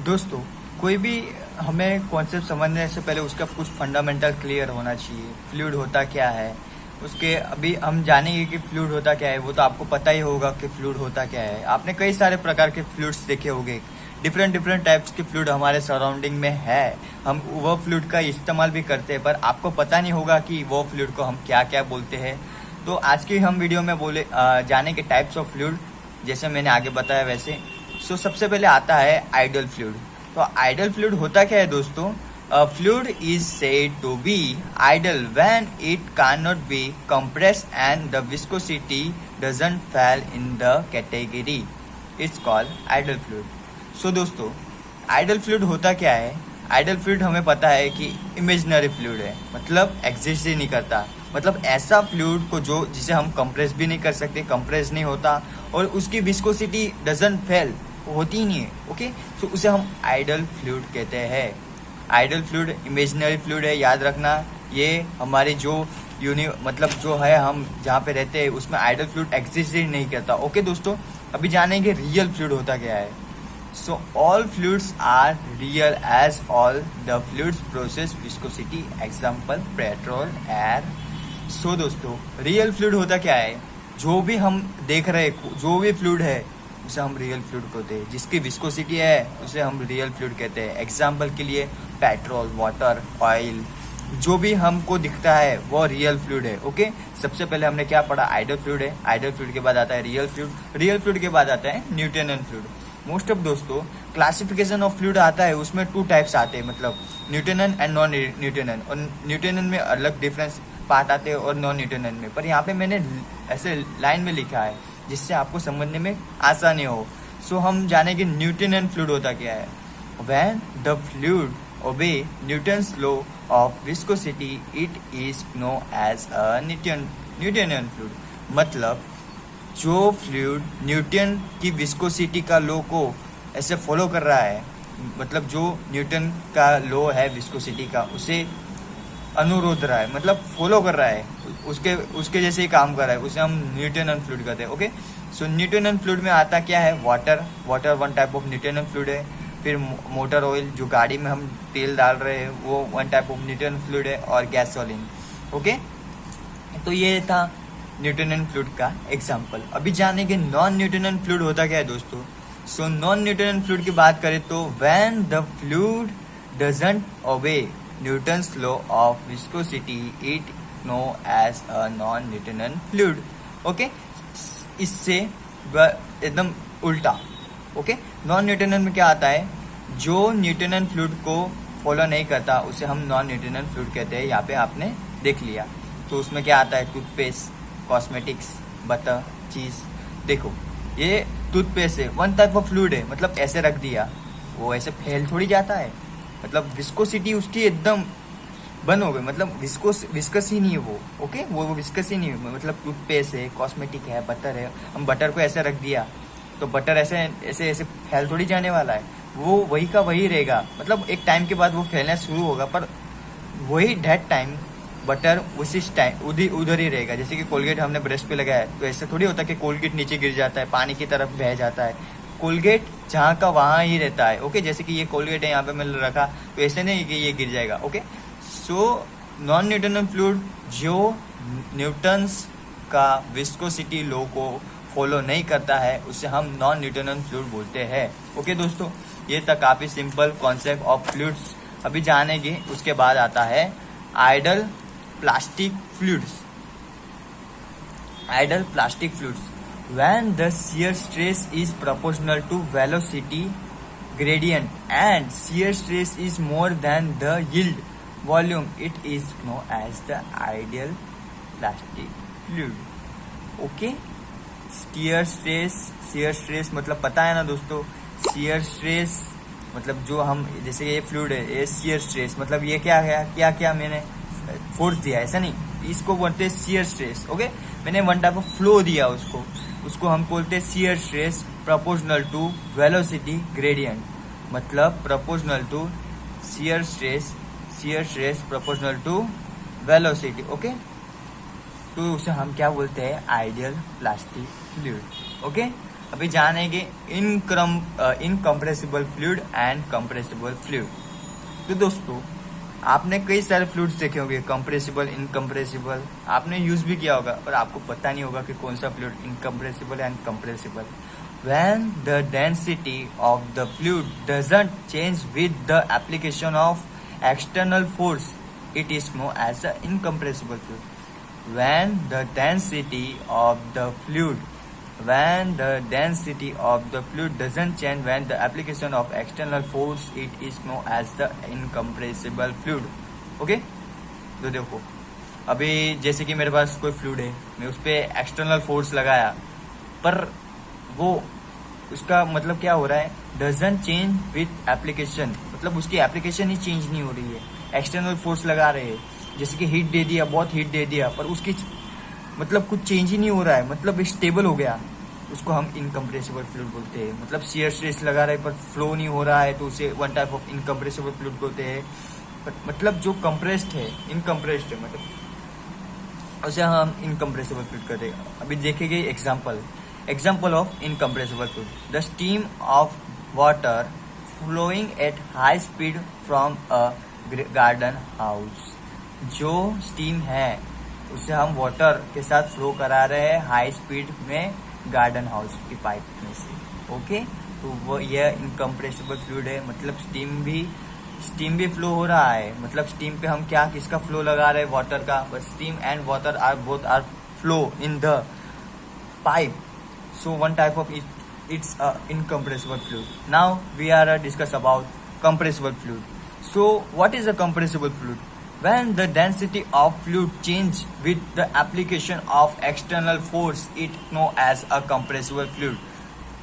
दोस्तों, कोई भी हमें कॉन्सेप्ट समझने से पहले उसका कुछ फंडामेंटल क्लियर होना चाहिए। फ्लूइड होता क्या है, उसके अभी हम जानेंगे कि फ्लूइड होता क्या है। वो तो आपको पता ही होगा कि फ्लूइड होता क्या है। आपने कई सारे प्रकार के फ्लूइड्स देखे होंगे, डिफरेंट टाइप्स के फ्लूइड हमारे सराउंडिंग में है। हम वो फ्लूइड का इस्तेमाल भी करते हैं, पर आपको पता नहीं होगा कि वो फ्लूइड को हम क्या क्या बोलते हैं। तो आज की हम वीडियो में जाने के टाइप्स ऑफ फ्लूइड, जैसे मैंने आगे बताया वैसे। सबसे पहले आता है आइडल फ्लूइड। तो आइडल फ्लूइड होता क्या है दोस्तों? Fluid is said to be ideal when it can not be compressed and the viscosity doesn't fall in the category, it's called ideal fluid. दोस्तों, आइडल फ्लूइड होता क्या है? आइडल फ्लूइड हमें पता है कि इमेजिनरी फ्लूइड है, मतलब एग्जिस्ट ही नहीं करता। मतलब ऐसा फ्लूइड को जिसे हम कंप्रेस भी नहीं कर सकते, कंप्रेस नहीं होता, और उसकी विस्कोसिटी डजंट फेल, होती ही नहीं है। ओके, उसे हम आइडल फ्लूइड कहते हैं। आइडल फ्लूइड इमेजिनरी फ्लूइड है, याद रखना। ये हमारी जो मतलब जो है, हम जहाँ पे रहते हैं उसमें आइडल फ्लूइड एग्जिस्ट ही नहीं करता। ओके दोस्तों, अभी जानेंगे रियल फ्लूइड होता क्या है। all fluids are real as all the fluids process viscosity, example petrol, air। दोस्तों, रियल फ्लूइड होता क्या है? जो भी हम देख रहे जो भी फ्लूइड है उसे हम रियल फ्लूइड कहते हैं। जिसकी विस्कोसिटी है उसे हम रियल फ्लूइड कहते हैं। एग्जाम्पल के लिए पेट्रोल, वाटर, ऑयल, जो भी हमको दिखता है वो रियल फ्लूइड है। ओके, सबसे पहले हमने क्या पढ़ा? आइडल फ्लूइड है। आइडल फ्लूइड के बाद आता है रियल फ्लूइड। रियल फ्लूइड के बाद आता है न्यूटोनियन फ्लूइड। मोस्ट ऑफ दोस्तों, क्लासिफिकेशन ऑफ फ्लूइड आता है, उसमें 2 टाइप्स आते हैं, मतलब न्यूटोनियन एंड नॉन न्यूटोनियन। और न्यूटोनियन में अलग डिफरेंस पार्ट आते हैं और नॉन न्यूटोनियन में। पर यहाँ पे मैंने ऐसे लाइन में लिखा है जिससे आपको समझने में आसानी हो। हम जानेंगे न्यूटोनियन फ्लूइड होता क्या है। When the fluid obey Newton's law of viscosity it is known as a Newtonian fluid. मतलब जो फ्लूइड न्यूटन की विस्कोसिटी का लॉ को ऐसे फॉलो कर रहा है, मतलब जो न्यूटन का लॉ है विस्कोसिटी का, उसे अनुरोध रहा है, मतलब फॉलो कर रहा है, उसके जैसे ही काम कर रहा है, उसे हम न्यूटोनियन फ्लूइड कहते हैं। ओके, न्यूटोनियन फ्लूइड में आता क्या है? Water one type of Newtonian fluid है। फिर मोटर ऑयल, जो गाड़ी में हम तेल डाल रहे हैं, वो one type of Newtonian fluid है, और गैसोलीन। ओके, तो ये था न्यूटोनियन फ्लूइड का एग्जाम्पल। अभी जानेंगे नॉन न्यूटोनियन फ्लूइड होता क्या है दोस्तों। नॉन न्यूटोनियन फ्लूइड की बात करें तो when the fluid doesn't obey Newton's law of viscosity it known as a non Newtonian fluid. Okay, इससे एकदम उल्टा। ओके, नॉन न्यूटोनियन में क्या आता है? जो न्यूटोनियन फ्लूइड को फॉलो नहीं करता उसे हम नॉन न्यूटोनियन फ्लूइड कहते हैं। यहाँ पे आपने देख लिया। तो उसमें क्या आता है? टूथपेस्ट, कॉस्मेटिक्स, बटर, चीज। देखो, ये टूथपेस्ट है, वन टाइप ऑफ फ्लूइड है, मतलब ऐसे रख दिया, वो ऐसे फैल थोड़ी जाता है। मतलब विस्कोसिटी उसकी एकदम बंद हो गई, मतलब विस्कस ही नहीं है वो। ओके, वो विस्कस ही नहीं है। मतलब टूथपेस्ट है, कॉस्मेटिक है, बटर है, हम बटर को ऐसे रख दिया तो बटर ऐसे ऐसे ऐसे फैल थोड़ी जाने वाला है। वो वही का वही रहेगा, मतलब एक टाइम के बाद वो फैलना शुरू होगा, पर वही डेट टाइम बटर उसी टाइम उधर ही रहेगा। जैसे कि कोलगेट हमने ब्रश पे लगाया, तो ऐसे थोड़ी होता कि कोलगेट नीचे गिर जाता है, पानी की तरफ बह जाता है। कोलगेट जहाँ का वहाँ ही रहता है। ओके, जैसे कि ये कोलगेट है, यहाँ पे मैंने रखा, तो ऐसे नहीं कि ये गिर जाएगा। ओके, नॉन न्यूटोनियन फ्लूइड जो न्यूटन्स का विस्कोसिटी लॉ को फॉलो नहीं करता है उसे हम नॉन न्यूटोनियन फ्लूइड बोलते हैं। ओके दोस्तों, ये था काफ़ी सिंपल कॉन्सेप्ट ऑफ फ्लूइड्स। अभी जानेंगे, उसके बाद आता है ideal plastic fluids. Ideal plastic fluids when the shear stress is proportional to velocity gradient and shear stress is more than the yield volume, it is known as the ideal plastic fluid। Okay, shear stress मतलब पता है ना दोस्तों? shear stress मतलब जो हम, जैसे ये फ्लूइड है, ये shear stress मतलब ये क्या मैंने फोर्स दिया, ऐसा नहीं, इसको बोलते हैं shear stress। ओके, मैंने वन टाइप ऑफ फ्लो दिया उसको हम बोलते हैं shear stress proportional to velocity gradient। मतलब proportional to shear stress proportional to velocity। Okay, तो उसे हम क्या बोलते हैं? Ideal plastic fluid. ओके, अभी जानेंगे incompressible fluid and compressible fluid. तो दोस्तों, आपने कई सारे फ्लूइड्स देखे होंगे, कंप्रेसिबल, इनकम्प्रेसिबल, आपने यूज भी किया होगा, पर आपको पता नहीं होगा कि कौन सा fluid incompressible and compressible. When the density of the fluid doesn't change with the application of external force, it is known as an incompressible fluid. When the density of the fluid doesn't change when the application of external force, it is known as the incompressible fluid. Okay? तो देखो, अभी जैसे कि मेरे पास कोई fluid है, मैं उस पर एक्सटर्नल फोर्स लगाया, पर वो उसका मतलब क्या हो रहा है, डजंट चेंज विथ एप्लीकेशन, मतलब उसकी एप्लीकेशन ही चेंज नहीं हो रही है। एक्सटर्नल फोर्स लगा रहे हैं, जैसे कि हीट दे दिया, बहुत हीट दे दिया, पर उसकी मतलब कुछ चेंज ही नहीं हो रहा है, मतलब स्टेबल हो गया, उसको हम इनकम्प्रेसिबल फ्लूइड बोलते हैं। मतलब शियर स्ट्रेस लगा रहे पर फ्लो नहीं हो रहा है, तो उसे one type of incompressible fluid बोलते हैं। मतलब जो कंप्रेस्ड है, इनकम्प्रेस्ड है, मतलब उसे हम इनकम्प्रेसिबल फ्लूइड कहते हैं। अभी देखेंगे example of incompressible fluid. The steam of water flowing at high speed from a garden house. जो स्टीम है उसे हम वाटर के साथ फ्लो करा रहे हैं हाई स्पीड में गार्डन हाउस की पाइप में से। ओके, तो वो यह इनकम्प्रेसिबल फ्लूइड है। मतलब स्टीम भी फ्लो हो रहा है, मतलब स्टीम पे हम किसका फ्लो लगा रहे हैं, वाटर का। But steam and water are both are flow in the pipe. So one type of it's a incompressible fluid. Now we are discuss about compressible fluid. So what is a compressible fluid? When the density of fluid change with the application of external force, it known as a compressible fluid.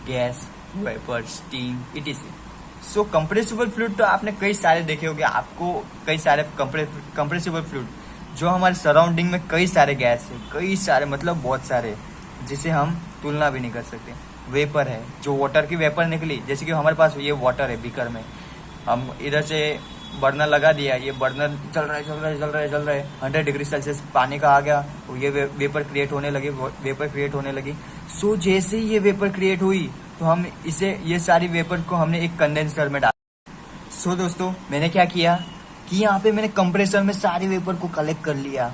Gas, vapor, steam, etc. So compressible fluid तो आपने कई सारे देखे होंगे, आपको कई सारे compressible fluid जो हमारे सराउंडिंग में कई सारे गैस है, कई सारे मतलब बहुत सारे, जिसे हम तुलना भी नहीं कर सकते। वेपर है, जो वाटर की वेपर निकली, जैसे कि हमारे पास ये वाटर है बीकर में, हम इधर से बर्नर लगा दिया, ये बर्नर चल रहा है 100 डिग्री सेल्सियस पानी का आ गया, तो ये वेपर क्रिएट होने लगी। सो जैसे ये वेपर क्रिएट हुई, तो हम ये सारी वेपर को हमने एक कंडेंसर में डाला। सो दोस्तों, मैंने क्या किया कि यहाँ पे मैंने कंप्रेसर में सारी वेपर को कलेक्ट कर लिया।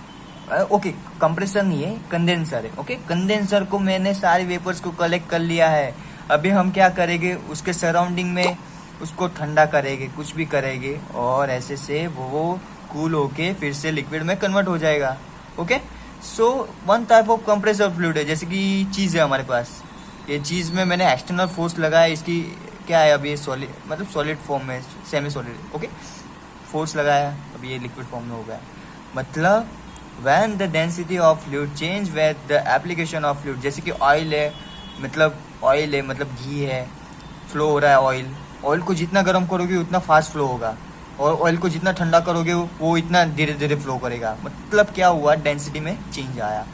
ओके, कंप्रेसर नहीं है, कंडेंसर है। ओके, कंडेंसर को मैंने सारी वेपर्स को कलेक्ट कर लिया है। अभी हम क्या करेंगे, उसके सराउंडिंग में उसको ठंडा करेंगे, कुछ भी करेंगे, और ऐसे से वो कूल होके फिर से लिक्विड में कन्वर्ट हो जाएगा। Okay, so one type of compressor fluid है। जैसे कि चीज़ है हमारे पास, ये चीज़ में मैंने एक्सटर्नल फोर्स लगाया, इसकी क्या है, अभी सॉलिड, मतलब सॉलिड फॉर्म में, सेमी सॉलिड। ओके, फोर्स लगाया, अभी ये लिक्विड फॉर्म में हो गया। मतलब when the density of fluid change with the application of fluid, जैसे कि ऑयल है, मतलब घी है, फ्लो हो रहा है ऑयल को जितना गर्म करोगे उतना फास्ट फ्लो होगा, और ऑयल को जितना ठंडा करोगे वो इतना धीरे धीरे फ्लो करेगा। मतलब क्या हुआ, डेंसिटी में चेंज आया।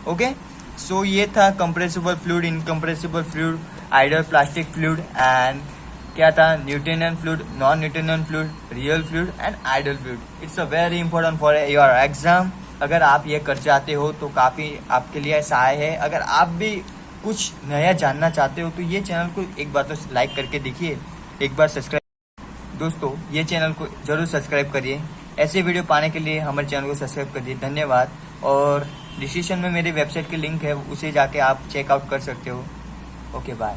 ओके, सो ये था compressible fluid, incompressible fluid, ideal plastic fluid, and क्या था, Newtonian fluid, non Newtonian fluid, real fluid and ideal fluid. It's a very important for your exam. अगर आप ये कर जाते हो तो काफ़ी आपके लिए सहाय है। अगर आप भी कुछ नया जानना चाहते हो तो ये चैनल को एक बार तो लाइक करके देखिए, एक बार सब्सक्राइब। दोस्तों, ये चैनल को जरूर सब्सक्राइब करिए। ऐसे वीडियो पाने के लिए हमारे चैनल को सब्सक्राइब करिए। धन्यवाद। और डिस्क्रिप्शन में मेरे वेबसाइट की लिंक है, उसे जाके आप चेकआउट कर सकते हो। Okay, bye.